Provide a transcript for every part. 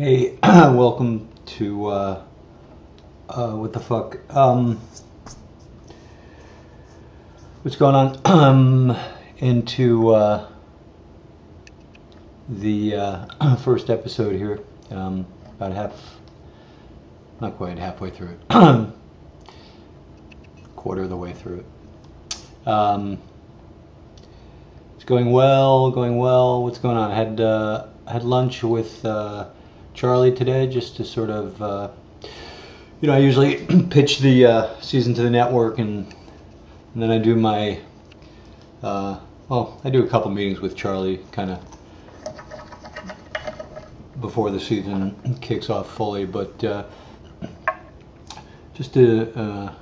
Hey, welcome to what the fuck? What's going on? Into the first episode here. About not quite halfway through it. Quarter of the way through it. It's going well. What's going on? I had lunch with Charlie today, just to sort of, I usually pitch the season to the network, and then I do my, I do a couple meetings with Charlie, kind of before the season kicks off fully, but just our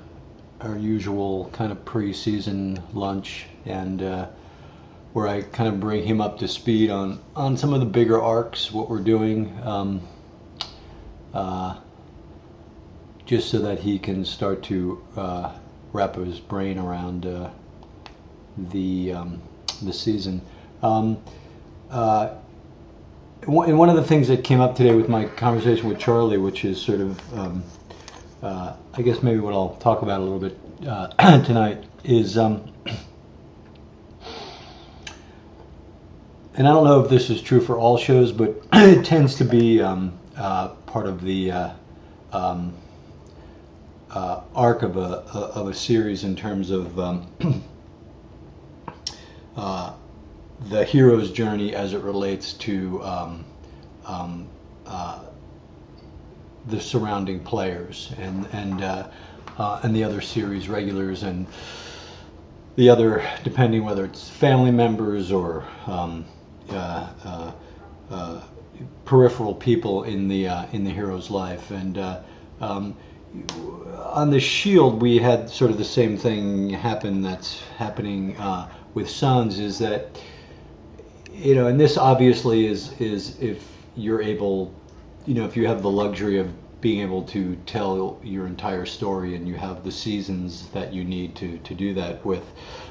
usual kind of pre-season lunch, and where I kind of bring him up to speed on some of the bigger arcs, what we're doing, just so that he can start to wrap his brain around the season. And one of the things that came up today with my conversation with Charlie, which is sort of, I guess maybe what I'll talk about a little bit tonight, is and I don't know if this is true for all shows, but it tends to be part of the arc of a series in terms of the hero's journey as it relates to the surrounding players and the other series regulars and the other, depending whether it's family members or peripheral people in the hero's life. And on the Shield, we had sort of the same thing happen that's happening with Sons, is that, and this obviously is if you're able, if you have the luxury of being able to tell your entire story and you have the seasons that you need to do that with.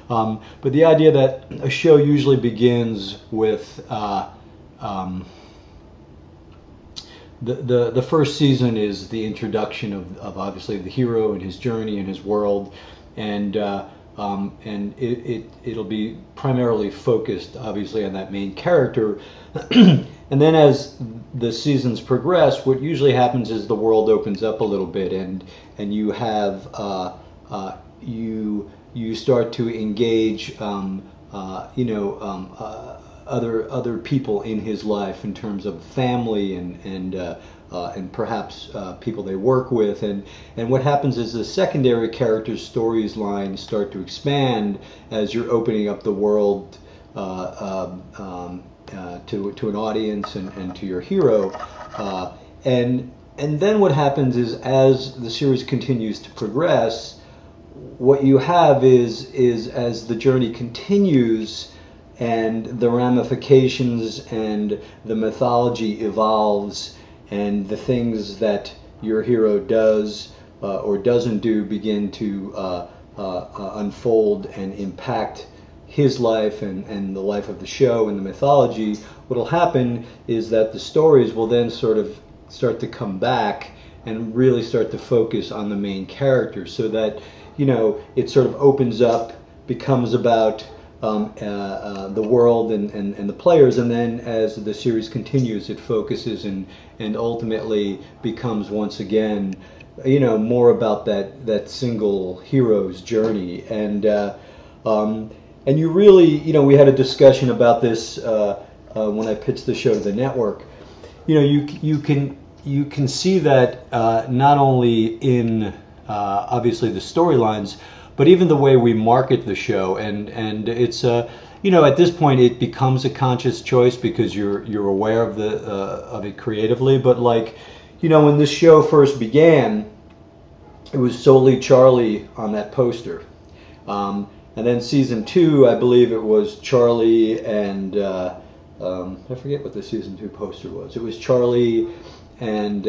But the idea that a show usually begins with the first season is the introduction of obviously the hero and his journey and his world, and it'll be primarily focused obviously on that main character. And then as the seasons progress, what usually happens is the world opens up a little bit, and you have you start to engage other people in his life in terms of family and perhaps people they work with, and what happens is the secondary characters' stories lines start to expand as you're opening up the world to an audience and to your hero, and then what happens is, as the series continues to progress, what you have is as the journey continues and the ramifications and the mythology evolves, and the things that your hero does or doesn't do begin to unfold and impact his life and the life of the show and the mythology. What'll happen is that the stories will then sort of start to come back and really start to focus on the main character, so that it sort of opens up, becomes about the world and the players, and then as the series continues, it focuses and ultimately becomes once again more about that single hero's journey. And you really, we had a discussion about this when I pitched the show to the network. You can see that not only in obviously the storylines, but even the way we market the show, and it's at this point it becomes a conscious choice because you're aware of it creatively. But when this show first began, it was solely Charlie on that poster. And then season 2, I believe it was Charlie and I forget what the season 2 poster was. It was Charlie and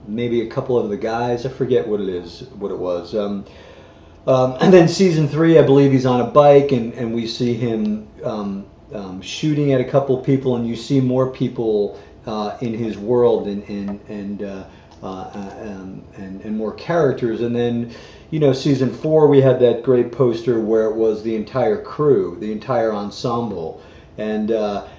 maybe a couple of the guys. I forget what it was. And then season 3, I believe he's on a bike, and we see him shooting at a couple people, and you see more people in his world, and more characters. And then, season 4, we had that great poster where it was the entire crew, the entire ensemble, and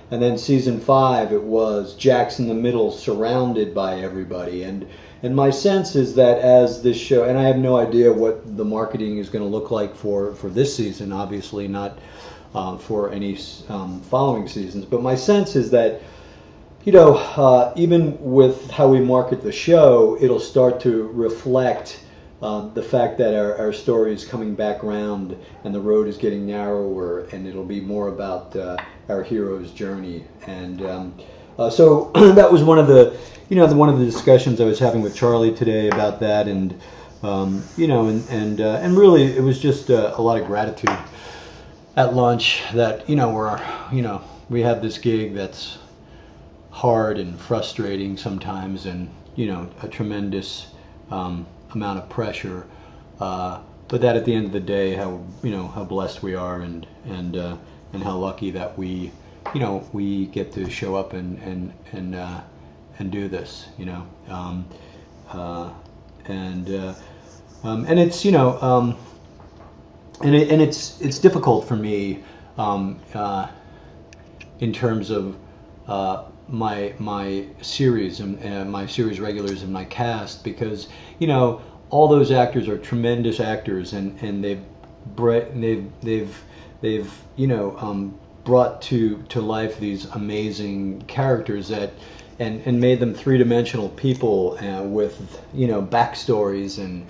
then season 5, it was Jack's in the middle, surrounded by everybody. And my sense is that as this show, and I have no idea what the marketing is going to look like for this season, obviously not for any following seasons, but my sense is that, even with how we market the show, it'll start to reflect the fact that our story is coming back around and the road is getting narrower, and it'll be more about our hero's journey. And so that was one of the discussions I was having with Charlie today about that, and and really it was just a lot of gratitude at lunch that we have this gig that's hard and frustrating sometimes, and a tremendous amount of pressure, but that at the end of the day, how blessed we are, and how lucky that we get to show up and do this, and it's and it's difficult for me in terms of my series and my series regulars and my cast, because all those actors are tremendous actors, and they've brought to life these amazing characters that and made them three-dimensional people with backstories and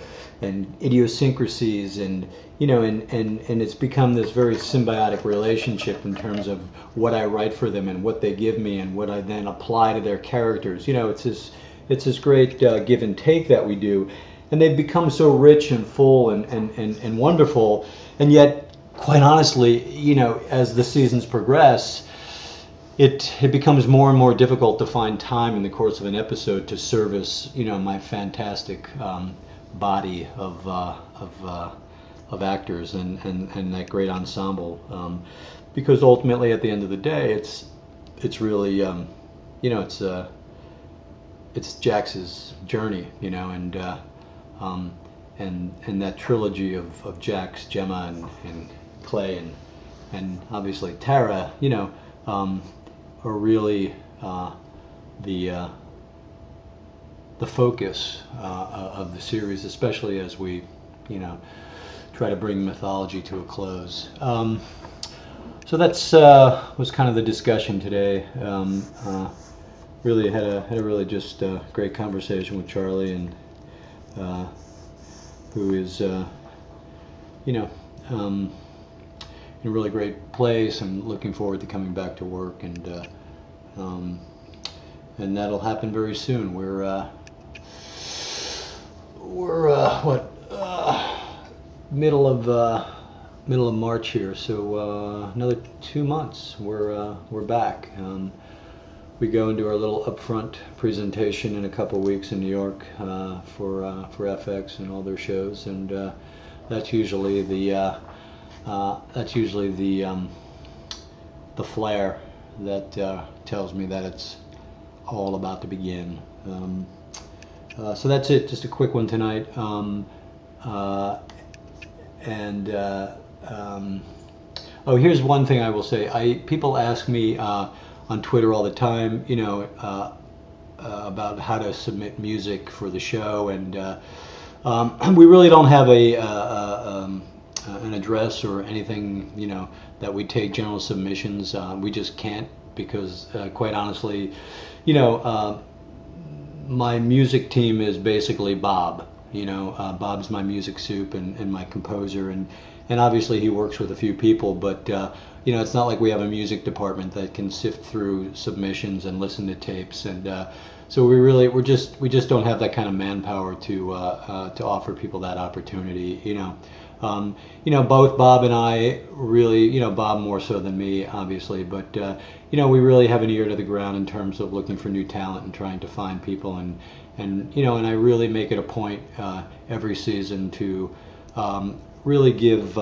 idiosyncrasies, and it's become this very symbiotic relationship in terms of what I write for them and what they give me and what I then apply to their characters. It's this great give and take that we do, and they've become so rich and full and wonderful. And yet, quite honestly, as the seasons progress, it becomes more and more difficult to find time in the course of an episode to service my fantastic body of actors and that great ensemble, because ultimately at the end of the day, it's really it's Jax's journey, and that trilogy of Jax, Gemma, and Clay, and obviously Tara, are really the focus of the series, especially as we try to bring mythology to a close. So that's was kind of the discussion today. Really had a really just great conversation with Charlie, and who is in a really great place. I'm looking forward to coming back to work, and that'll happen very soon. We're middle of March here, so another 2 months we're back. We go into our little upfront presentation in a couple weeks in New York for FX and all their shows, and that's usually the flare that tells me that it's all about to begin. So that's it. Just a quick one tonight. Oh, here's one thing I will say. People ask me on Twitter all the time, about how to submit music for the show, and we really don't have an address or anything, that we take general submissions. We just can't, because quite honestly, my music team is basically Bob. Bob's my music soup and my composer, and obviously he works with a few people, but it's not like we have a music department that can sift through submissions and listen to tapes, and so we just don't have that kind of manpower to offer people that opportunity. Both Bob and I really, Bob more so than me, obviously, but we really have an ear to the ground in terms of looking for new talent and trying to find people, and I really make it a point every season to really give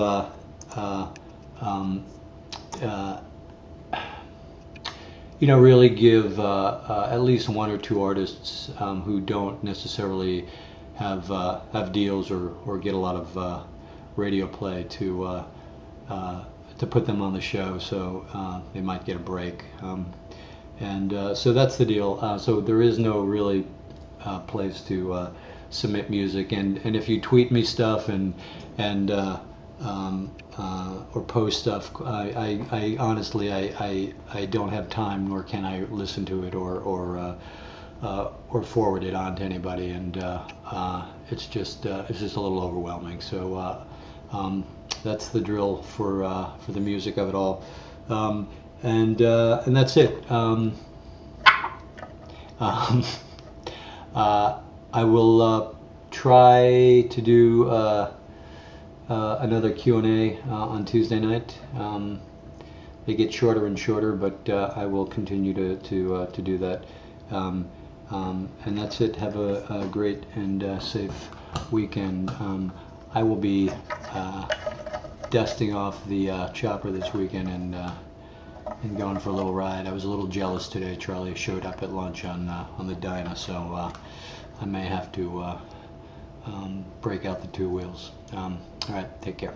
really give at least one or two artists who don't necessarily have deals or get a lot of radio play to put them on the show, so they might get a break. So that's the deal. So there is no really place to submit music, and if you tweet me stuff and or post stuff, I honestly I don't have time, nor can I listen to it or forward it on to anybody, and it's just a little overwhelming. So that's the drill for the music of it all, and that's it. I will try to do another Q&A on Tuesday night. They get shorter and shorter, but I will continue to do that. And that's it. Have a great and safe weekend. I will be dusting off the chopper this weekend and going for a little ride. I was a little jealous today. Charlie showed up at lunch on the Dyna, so I may have to break out the two wheels. All right, take care.